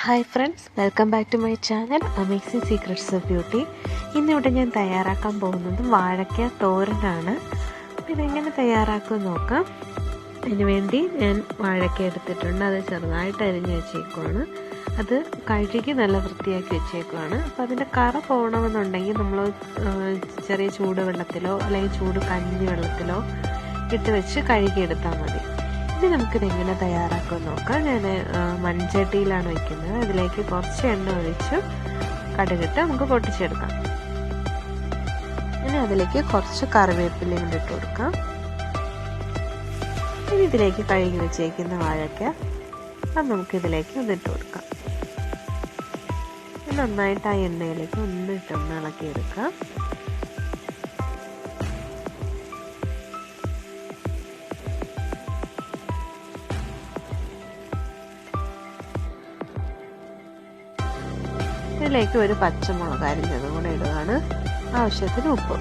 Hi friends, welcome back to my channel amazing secrets of beauty. ഇന്നിവിടെ ഞാൻ തയ്യാറാക്കാൻ പോകുന്നത് വാഴയ്ക്ക തോരനാണ്. അപ്പോൾ ഇതെങ്ങനെ തയ്യാറാക്കുമെന്ന് നോക്കാം. അതിന് വേണ്ടി ഞാൻ വാഴയ്ക്ക എടുത്തിട്ടുണ്ട്. അത് ചെറുതായിട്ട് അരിഞ്ഞ് വെച്ചേക്കുവാണ്. അത് കഴുകി നല്ല വൃത്തിയാക്കി വെച്ചേക്കുവാണ്. അപ്പോൾ അതിൻ്റെ കറ പോകണമെന്നുണ്ടെങ്കിൽ നമ്മൾ ചെറിയ ചൂടുവെള്ളത്തിലോ അല്ലെങ്കിൽ ചൂട് കഞ്ഞി വെള്ളത്തിലോ ഇട്ട് വെച്ച് കഴുകിയെടുത്താൽ മതി. ഇനി നമുക്കിതെങ്ങനെ തയ്യാറാക്കുമെന്ന് നോക്കാം. ഞാൻ മൺചട്ടിയിലാണ് വയ്ക്കുന്നത്. അതിലേക്ക് കുറച്ച് എണ്ണ ഒഴിച്ച് കടുകിട്ട് നമുക്ക് പൊട്ടിച്ചെടുക്കാം. ഇനി അതിലേക്ക് കുറച്ച് കറിവേപ്പിലയും കൂടി ഇട്ട് കൊടുക്കാം. ഇനി ഇതിലേക്ക് കഴുകി വെച്ചേക്കുന്ന വാഴയ്ക്ക അത് നമുക്കിതിലേക്ക് ഒന്നിട്ട് കൊടുക്കാം. നന്നായിട്ട് ആ എണ്ണയിലേക്ക് ഒന്നിട്ടൊന്ന് ഇളക്കിയെടുക്കാം. ഇതിലേക്ക് ഒരു പച്ചമുളക് അരിഞ്ഞതും കൂടെ ഇടുകയാണ്. ആവശ്യത്തിന് ഉപ്പ്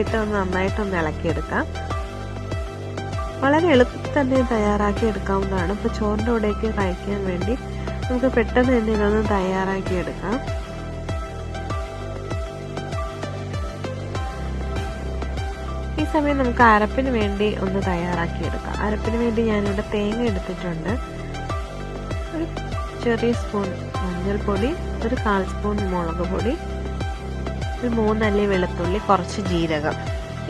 ഇട്ട് നന്നായിട്ടൊന്ന് ഇളക്കിയെടുക്കാം. വളരെ എളുപ്പത്തിൽ തന്നെ തയ്യാറാക്കി എടുക്കാവുന്നതാണ്. ഇപ്പോൾ ചോറിൻ്റെ കൂടെയൊക്കെ കഴിക്കാൻ വേണ്ടി നമുക്ക് പെട്ടെന്ന് തന്നെ ഇതൊന്ന് തയ്യാറാക്കിയെടുക്കാം. ഈ സമയം നമുക്ക് അരപ്പിന് വേണ്ടി ഒന്ന് തയ്യാറാക്കിയെടുക്കാം. അരപ്പിന് വേണ്ടി ഞാനിവിടെ തേങ്ങ എടുത്തിട്ടുണ്ട്. ഒരു ചെറിയ സ്പൂൺ മഞ്ഞൾപ്പൊടി, ഒരു 1/4 സ്പൂൺ മുളക് പൊടി, ഒരു 3 അല്ലി വെളുത്തുള്ളി, കുറച്ച് ജീരകം,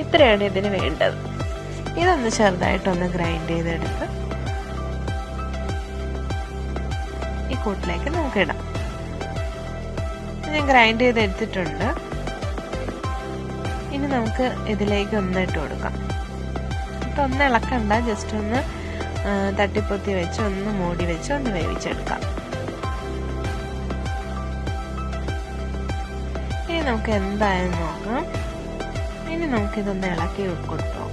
ഇത്രയാണ് ഇതിന് വേണ്ടത്. ഇതൊന്ന് ചെറുതായിട്ടൊന്ന് ഗ്രൈൻഡ് ചെയ്തെടുത്ത് ഈ കൂട്ടിലേക്ക് നമുക്ക് ഇടാം. ഞാൻ ഗ്രൈൻഡ് ചെയ്തെടുത്തിട്ടുണ്ട്. ഇനി നമുക്ക് ഇതിലേക്ക് ഒന്നിട്ട് കൊടുക്കാം. ഇപ്പം ഒന്ന് ഇളക്കണ്ട, ജസ്റ്റ് ഒന്ന് തട്ടിപ്പൊത്തി വെച്ച് ഒന്ന് മൂടി വെച്ച് ഒന്ന് വേവിച്ചെടുക്കാം. ഇനി നമുക്ക് എന്തായെന്ന് നോക്കാം. ഇനി നമുക്കിതൊന്ന് ഇളക്കി കൊടുത്തോ.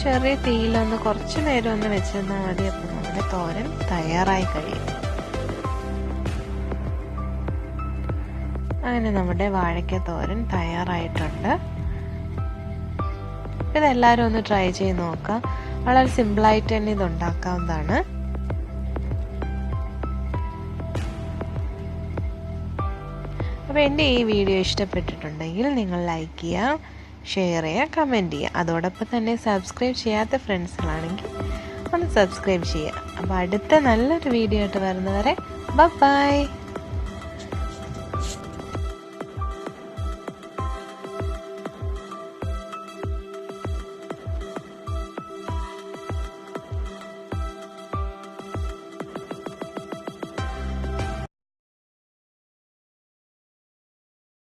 ചെറിയ തീയിലൊന്ന് കുറച്ച് നേരം ഒന്ന് വെച്ചിരുന്നാൽ മതി. അപ്പം നമ്മുടെ തോരൻ തയ്യാറായി കഴിയും. അങ്ങനെ നമ്മുടെ വാഴയ്ക്ക തോരൻ തയ്യാറായിട്ടുണ്ട്. ഇതെല്ലാവരും ഒന്ന് ട്രൈ ചെയ്ത് നോക്കാം. വളരെ സിമ്പിളായിട്ട് തന്നെ ഇത് ഉണ്ടാക്കാവുന്നതാണ്. അപ്പോൾ എൻ്റെ ഈ വീഡിയോ ഇഷ്ടപ്പെട്ടിട്ടുണ്ടെങ്കിൽ നിങ്ങൾ ലൈക്ക് ചെയ്യുക, ഷെയർ ചെയ്യുക, കമൻറ്റ് ചെയ്യുക. അതോടൊപ്പം തന്നെ സബ്സ്ക്രൈബ് ചെയ്യാത്ത ഫ്രണ്ട്സുകളാണെങ്കിൽ ഒന്ന് സബ്സ്ക്രൈബ് ചെയ്യുക. അപ്പോൾ അടുത്ത നല്ലൊരു വീഡിയോ ആയിട്ട് വരുന്നവരെ ബൈ.